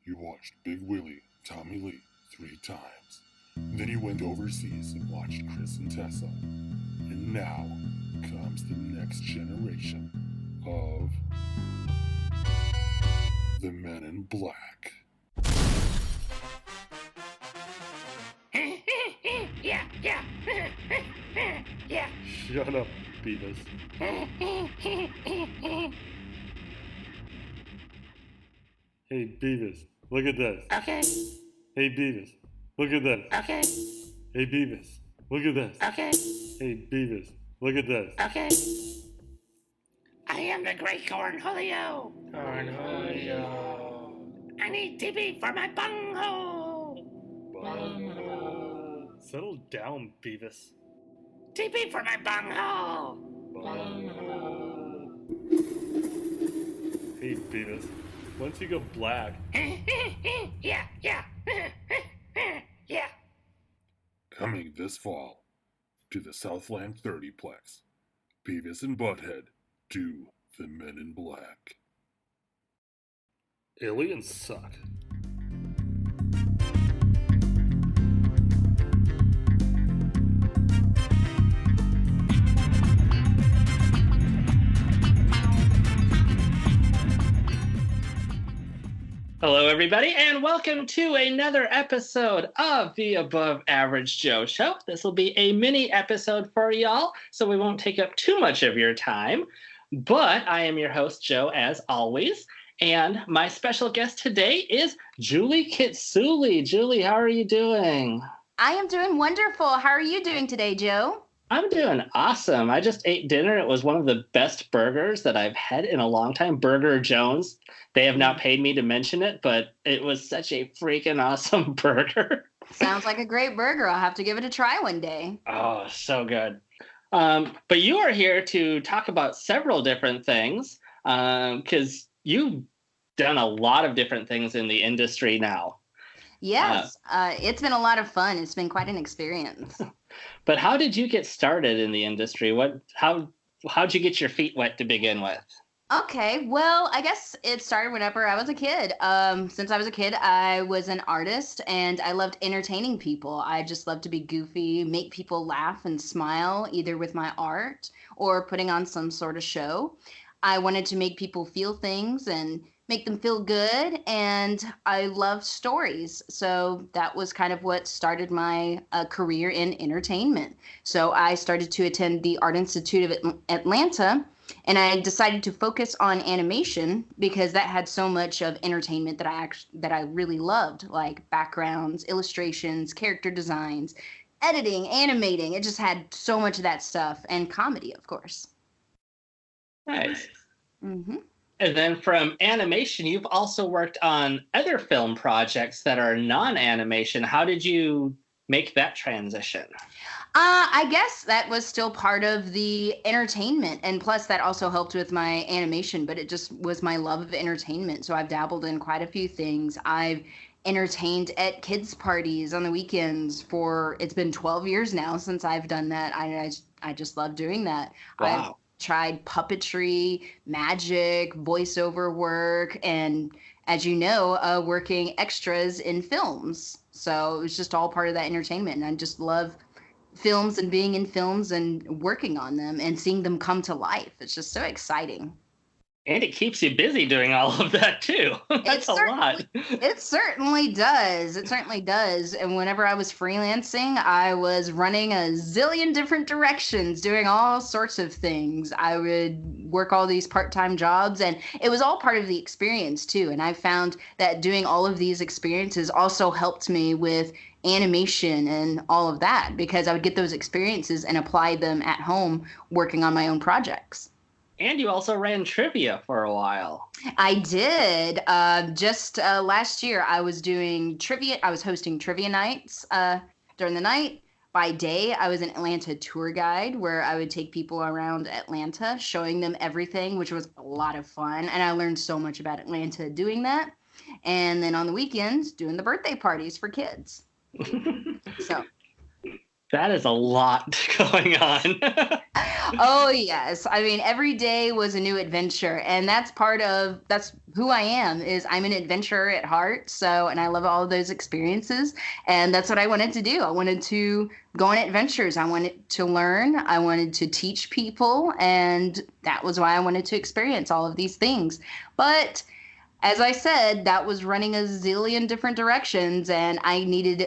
He watched Big Willie, Tommy Lee 3 times. Then he went overseas and watched Chris and Tessa. And now comes the next generation of the Men in Black. Yeah. Shut up, Beavis. Hey, Beavis, look at this. Okay. Hey, Beavis, look at this. Okay. Hey, Beavis, look at this. Okay. Hey, Beavis, look at this. Okay. I am the Great Cornholio. Cornholio. I need TP for my bunghole. Bunghole. Settle down, Beavis. TP for my bunghole. Bunghole. Hey, Beavis, once you go black, Yeah. Coming this fall to the Southland 30plex, Beavis and Butthead do the Men in Black. aliens suck. Hello, everybody, and welcome to another episode of the Above Average Joe Show. This will be a mini episode for y'all, so we won't take up too much of your time. But I am your host, Joe, as always, and my special guest today is Julie Kitsulie. Julie, how are you doing? I am doing wonderful. How are you doing today, Joe? I'm doing awesome. I just ate dinner. It was one of the best burgers that I've had in a long time. Burger Jones. They have not paid me to mention it, but it was such a freaking awesome burger. Sounds like a great burger. I'll have to give it a try one day. Oh, so good. But you are here to talk about several different things because you've done a lot of different things in the industry now. Yes, it's been a lot of fun. It's been quite an experience. But how did you get started in the industry? How'd you get your feet wet to begin with? Okay, well, I guess it started whenever I was a kid. Since I was a kid, I was an artist and I loved entertaining people. I just loved to be goofy, make people laugh and smile, either with my art or putting on some sort of show. I wanted to make people feel things and make them feel good, and I loved stories. So that was kind of what started my career in entertainment. So I started to attend the Art Institute of Atlanta, and I decided to focus on animation because that had so much of entertainment that I really loved, like backgrounds, illustrations, character designs, editing, animating. It just had so much of that stuff, and comedy, of course. Nice. Mm-hmm. And then from animation, you've also worked on other film projects that are non-animation. How did you make that transition? I guess that was still part of the entertainment. And plus, that also helped with my animation, but it just was my love of entertainment. So I've dabbled in quite a few things. I've entertained at kids' parties on the weekends it's been 12 years now since I've done that. I just love doing that. Wow. I've tried puppetry, magic, voiceover work, and as you know, working extras in films. So it was just all part of that entertainment. And I just love films and being in films and working on them and seeing them come to life. It's just so exciting. And it keeps you busy doing all of that too. That's a lot. It certainly does. It certainly does. And whenever I was freelancing, I was running a zillion different directions, doing all sorts of things. I would work all these part-time jobs, and it was all part of the experience too. And I found that doing all of these experiences also helped me with animation and all of that, because I would get those experiences and apply them at home working on my own projects. And you also ran trivia for a while. I did. Just last year, I was doing trivia. I was hosting trivia nights during the night. By day, I was an Atlanta tour guide where I would take people around Atlanta, showing them everything, which was a lot of fun. And I learned so much about Atlanta doing that. And then on the weekends, doing the birthday parties for kids. So that is a lot going on. Oh yes. I mean, every day was a new adventure, and that's who I am, is I'm an adventurer at heart. So, and I love all of those experiences, and that's what I wanted to do. I wanted to go on adventures. I wanted to learn. I wanted to teach people, and that was why I wanted to experience all of these things. But as I said, that was running a zillion different directions, and I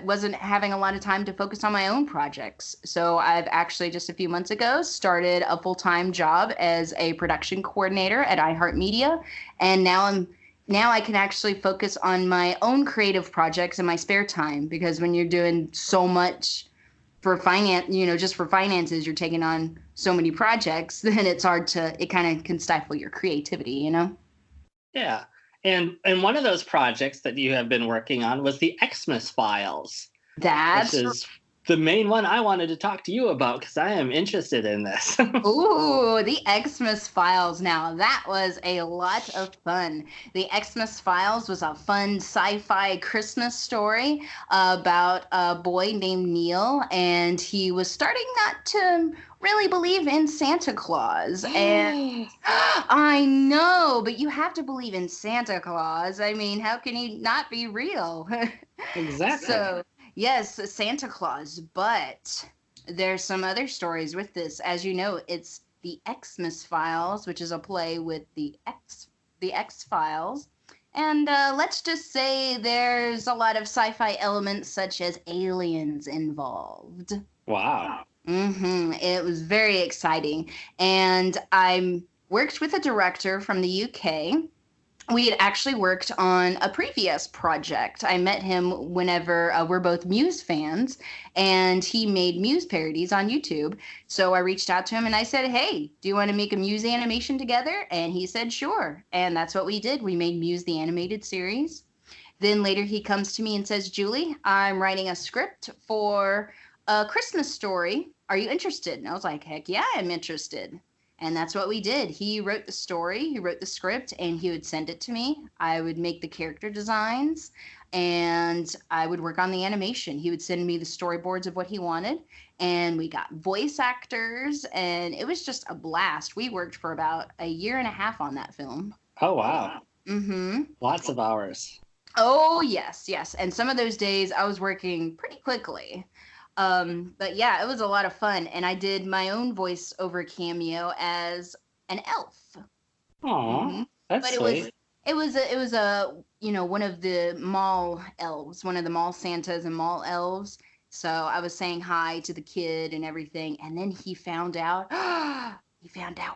wasn't having a lot of time to focus on my own projects. So I've actually just a few months ago started a full-time job as a production coordinator at iHeartMedia, and now I can actually focus on my own creative projects in my spare time, because when you're doing so much for finance, just for finances, you're taking on so many projects, then it kind of can stifle your creativity. Yeah. And one of those projects that you have been working on was the Xmas Files. That's which is the main one I wanted to talk to you about, because I am interested in this. Ooh, the Xmas Files. Now, that was a lot of fun. The Xmas Files was a fun sci-fi Christmas story about a boy named Neil, and he was starting not to really believe in Santa Claus. And I know, but you have to believe in Santa Claus. I mean, how can he not be real? Exactly. So, yes, Santa Claus, but there's some other stories with this. As you know, it's the Xmas Files, which is a play with the X-Files. And let's just say there's a lot of sci-fi elements such as aliens involved. Wow. It was very exciting. And I worked with a director from the UK. We had actually worked on a previous project. I met him whenever we're both Muse fans, and he made Muse parodies on YouTube. So I reached out to him and I said, hey, do you want to make a Muse animation together? And he said, sure. And that's what we did. We made Muse the animated series. Then later he comes to me and says, Julie, I'm writing a script for a Christmas story. Are you interested? And I was like, heck yeah, I'm interested. And that's what we did. He wrote the story, he wrote the script, and he would send it to me. I would make the character designs, and I would work on the animation. He would send me the storyboards of what he wanted, and we got voice actors, and it was just a blast. We worked for about a year and a half on that film. Oh, wow. Mm-hmm. Lots of hours. Oh, yes. And some of those days I was working pretty quickly. But yeah, it was a lot of fun, and I did my own voiceover cameo as an elf. Aw, that's But sweet. it was one of the mall elves, one of the mall Santas and mall elves. So I was saying hi to the kid and everything, and then he found out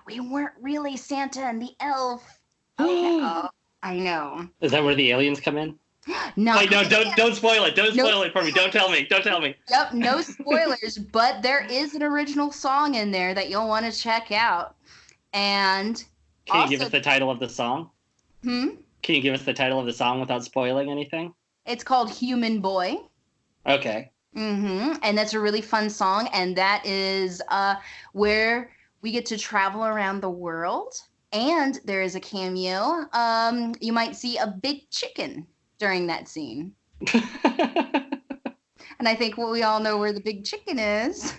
we weren't really Santa and the elf. Oh, I know. Is that where the aliens come in? No, Wait, no, don't spoil it. Don't spoil it for me. Don't tell me. Yep, no spoilers, but there is an original song in there that you'll want to check out. And Can you give us the title of the song? Can you give us the title of the song without spoiling anything? It's called Human Boy. Okay. And that's a really fun song, and that is where we get to travel around the world. And there is a cameo. You might see a big chicken during that scene. And I think we all know where the big chicken is.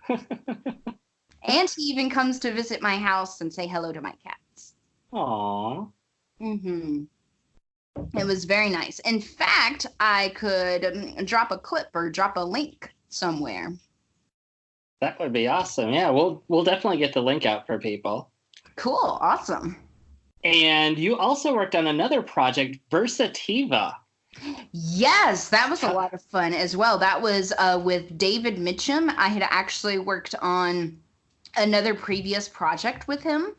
And he even comes to visit my house and say hello to my cats. Aww. It was very nice. In fact, I could drop a clip or drop a link somewhere. That would be awesome. Yeah, we'll definitely get the link out for people. Cool. Awesome. And you also worked on another project, Versativa. Yes, that was a lot of fun as well. That was with David Mitchum. I had actually worked on another previous project with him,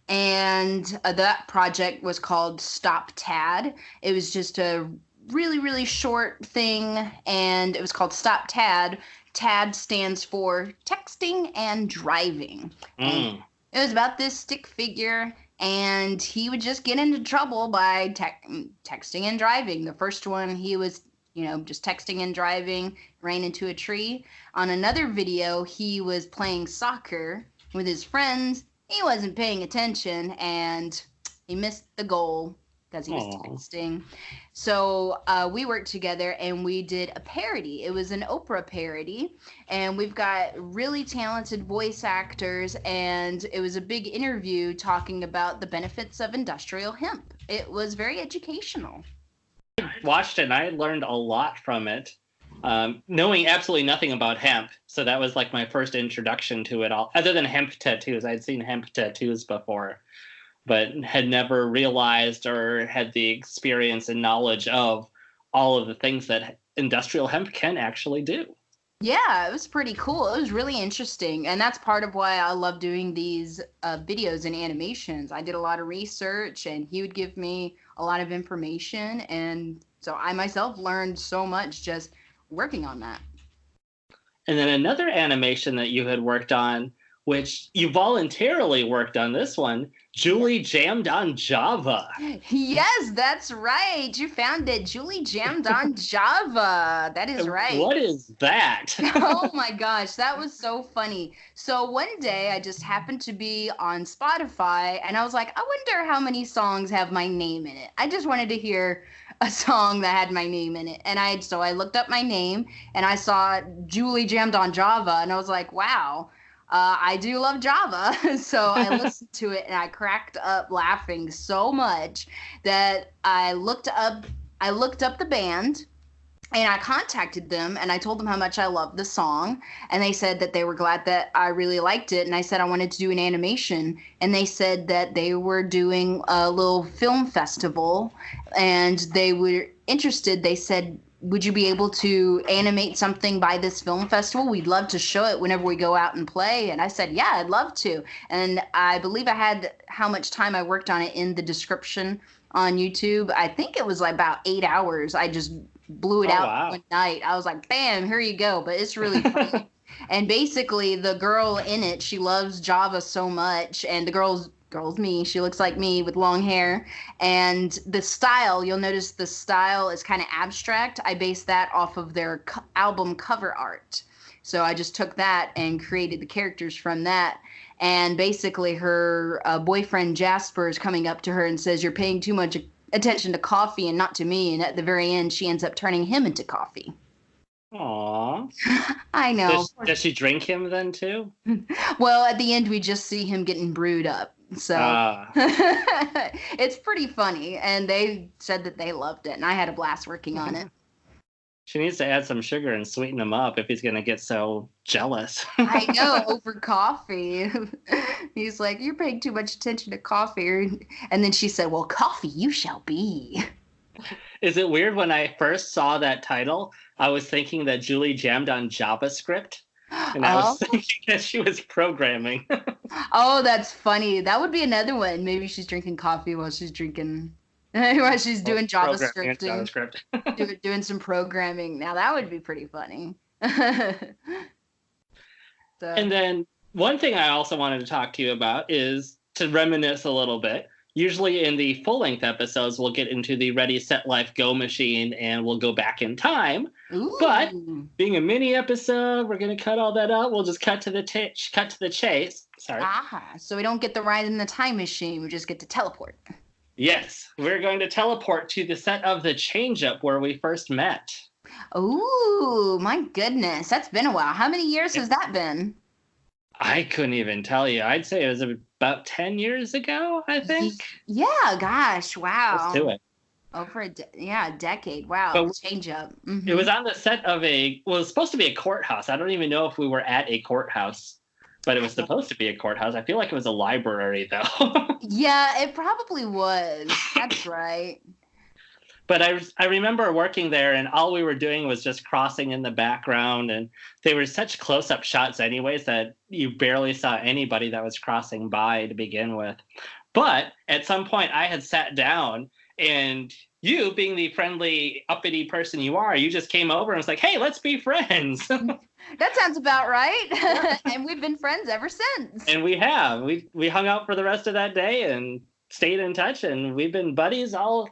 and that project was called StopTad. It was just a really, really short thing, and it was called StopTad. TAD stands for texting and driving. And it was about this stick figure, and he would just get into trouble by texting and driving. The first one, he was, just texting and driving, ran into a tree. On another video, he was playing soccer with his friends. He wasn't paying attention, and he missed the goal. because he was Aw. texting. So we worked together and we did a parody. It was an Oprah parody, and we've got really talented voice actors, and it was a big interview talking about the benefits of industrial hemp. It was very educational. Watched it and I learned a lot from it, knowing absolutely nothing about hemp. So that was like my first introduction to it all. Other than hemp tattoos, I'd seen hemp tattoos before, but had never realized or had the experience and knowledge of all of the things that industrial hemp can actually do. Yeah, it was pretty cool. It was really interesting. And that's part of why I love doing these videos and animations. I did a lot of research and he would give me a lot of information. And so I myself learned so much just working on that. And then another animation that you had worked on, which you voluntarily worked on this one, Julie jammed on Java. Yes, that's right. You found it. Julie jammed on Java. That is right. What is that? Oh my gosh, that was so funny. So one day I just happened to be on Spotify and I was like, I wonder how many songs have my name in it. I just wanted to hear a song that had my name in it. And so I looked up my name and I saw Julie jammed on Java and I was like, wow. I do love Java. So I listened to it and I cracked up laughing so much that I looked up the band and I contacted them and I told them how much I loved the song. And they said that they were glad that I really liked it. And I said I wanted to do an animation. And they said that they were doing a little film festival and they were interested. They said, would you be able to animate something by this film festival? We'd love to show it whenever we go out and play. And I said, yeah, I'd love to. And I believe I had how much time I worked on it in the description on YouTube. I think it was like about 8 hours. I just blew it out one night. I was like, bam, here you go. But it's really funny. And basically the girl in it, she loves Java so much. And the girl's me. She looks like me with long hair. And the style, you'll notice the style is kind of abstract. I based that off of their album cover art. So I just took that and created the characters from that. And basically her boyfriend Jasper is coming up to her and says, you're paying too much attention to coffee and not to me. And at the very end, she ends up turning him into coffee. Aww. I know. Does she drink him then too? Well, at the end, we just see him getting brewed up. So it's pretty funny. And they said that they loved it. And I had a blast working on it. She needs to add some sugar and sweeten him up if he's going to get so jealous. I know, over coffee. He's like, you're paying too much attention to coffee. And then she said, well, coffee you shall be. Is it weird when I first saw that title, I was thinking that Julie jammed on JavaScript? And I was thinking that she was programming. Oh, that's funny. That would be another one. Maybe she's drinking coffee while she's drinking, while she's doing JavaScript. Doing some programming. Now that would be pretty funny. And then one thing I also wanted to talk to you about is to reminisce a little bit. Usually in the full-length episodes, we'll get into the Ready, Set, Life, Go machine, and we'll go back in time. Ooh. But being a mini episode, we're going to cut all that out. We'll just cut to the chase. Sorry. So we don't get the ride in the time machine. We just get to teleport. Yes, we're going to teleport to the set of The Change-Up where we first met. Ooh, my goodness. That's been a while. How many years has that been? I couldn't even tell you. I'd say it was about 10 years ago, I think. Yeah, gosh, wow. Let's do it. Over a decade. Wow, But change up. It was on the set of it was supposed to be a courthouse. I don't even know if we were at a courthouse, but it was supposed to be a courthouse. I feel like it was a library, though. Yeah, it probably was. That's right. But I remember working there, and all we were doing was just crossing in the background, and they were such close-up shots anyways that you barely saw anybody that was crossing by to begin with. But at some point, I had sat down, and you, being the friendly, uppity person you are, you just came over and was like, hey, let's be friends. That sounds about right. And we've been friends ever since. And we have. We hung out for the rest of that day and stayed in touch, and we've been buddies all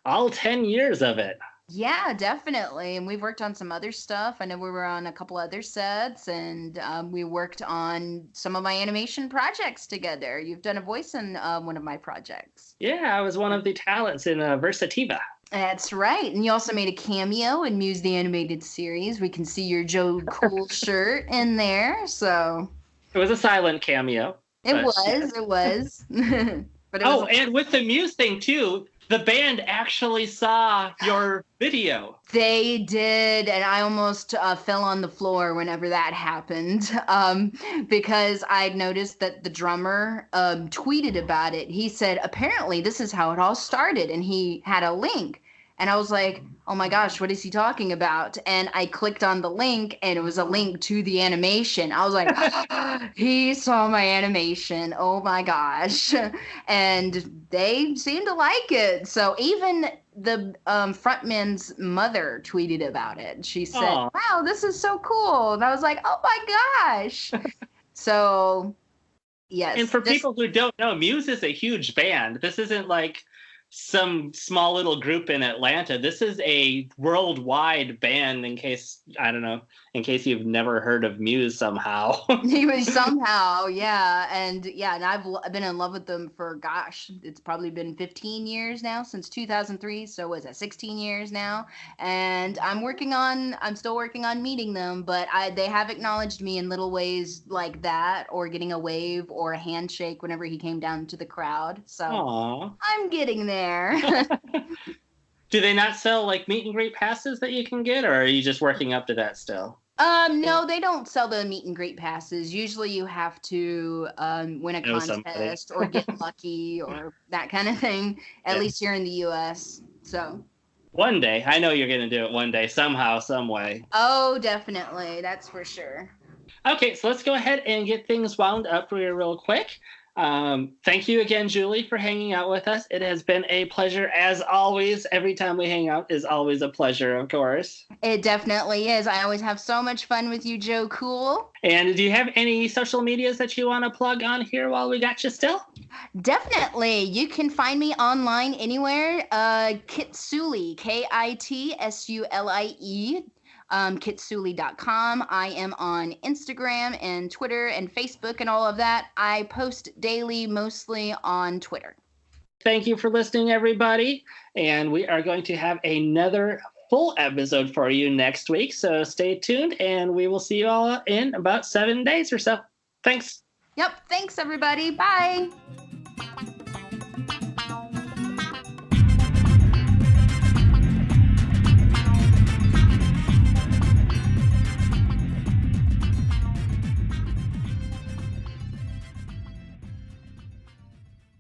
10 years of it. Yeah, definitely. And we've worked on some other stuff. I know we were on a couple other sets, and we worked on some of my animation projects together. You've done a voice in one of my projects. Yeah, I was one of the talents in Versativa. That's right. And you also made a cameo in Muse the Animated Series. We can see your Joe Cool shirt in there. So It was a silent cameo. it was. But it was and with the Muse thing too, the band actually saw your video. They did, and I almost fell on the floor whenever that happened, because I noticed that the drummer tweeted about it. He said, apparently this is how it all started, and he had a link. And I was like, oh my gosh, what is he talking about? And I clicked on the link, and it was a link to the animation. I was like, he saw my animation. Oh my gosh. And they seemed to like it. So even the frontman's mother tweeted about it. She said, wow, this is so cool. And I was like, oh my gosh. So, yes. And for people who don't know, Muse is a huge band. This isn't like some small little group in Atlanta. This is a worldwide band, in case you've never heard of Muse somehow. Somehow, yeah. And I've been in love with them for, gosh, it's probably been 15 years now, since 2003. So was it 16 years now? And I'm still working on meeting them, but they have acknowledged me in little ways like that, or getting a wave or a handshake whenever he came down to the crowd. So Aww. I'm getting there. Do they not sell like meet and greet passes that you can get, or are you just working up to that still? No, they don't sell the meet and greet passes. Usually you have to win a contest or get lucky or that kind of thing, at least here in the US. So one day, I know you're going to do it one day, somehow, some way. Oh, definitely. That's for sure. Okay, so let's go ahead and get things wound up for you real quick. Thank you again, Julie, for hanging out with us. It has been a pleasure as always. Every time we hang out is always a pleasure, of course. It definitely is. I always have so much fun with you, Joe Cool. And do you have any social medias that you want to plug on here while we got you still? Definitely. You can find me online anywhere. Kitsulie, Kitsulie. Kitsulie.com. I am on Instagram and Twitter and Facebook and all of that. I post daily, mostly on Twitter. Thank you for listening, everybody. And we are going to have another full episode for you next week. So stay tuned, and we will see you all in about 7 days or so. Thanks. Yep. Thanks, everybody. Bye.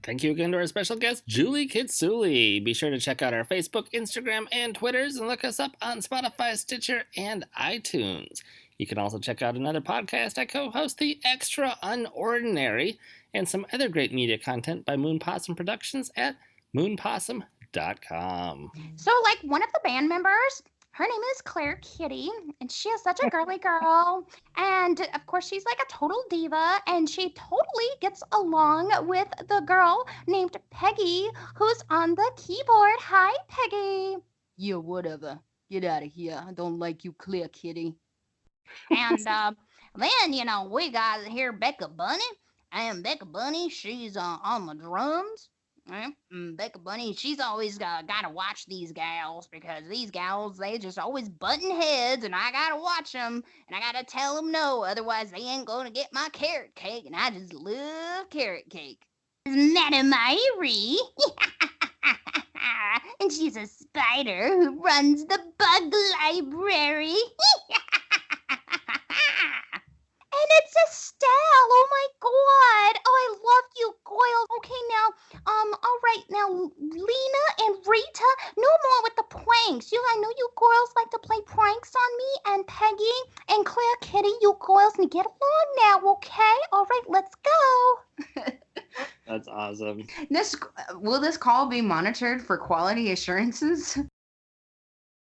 Thank you again to our special guest, Julie Kitsulie. Be sure to check out our Facebook, Instagram, and Twitters, and look us up on Spotify, Stitcher, and iTunes. You can also check out another podcast I co-host, The Extra Unordinary, and some other great media content by Moon Possum Productions at moonpossum.com. So, like, one of the band members, her name is Claire Kitty, and she is such a girly girl. And, of course, she's like a total diva, and she totally gets along with the girl named Peggy, who's on the keyboard. Hi, Peggy. Yeah, whatever. Get out of here. I don't like you, Claire Kitty. And then, we got here Becca Bunny. And Becca Bunny, she's on the drums. Becca Bunny, she's always got to watch these gals, because these gals, they just always button heads, and I got to watch them, and I got to tell them no, otherwise they ain't going to get my carrot cake, and I just love carrot cake. Madam Irie, and she's a spider who runs the bug library. And it's Estelle. Oh my God. Oh, I love you, Goyle. Okay, now, all right, now, Lena and Rita, no more with the pranks. I know you girls like to play pranks on me, and Peggy and Claire Kitty, you girls need to get along now, okay? All right, let's go. That's awesome. Will this call be monitored for quality assurances?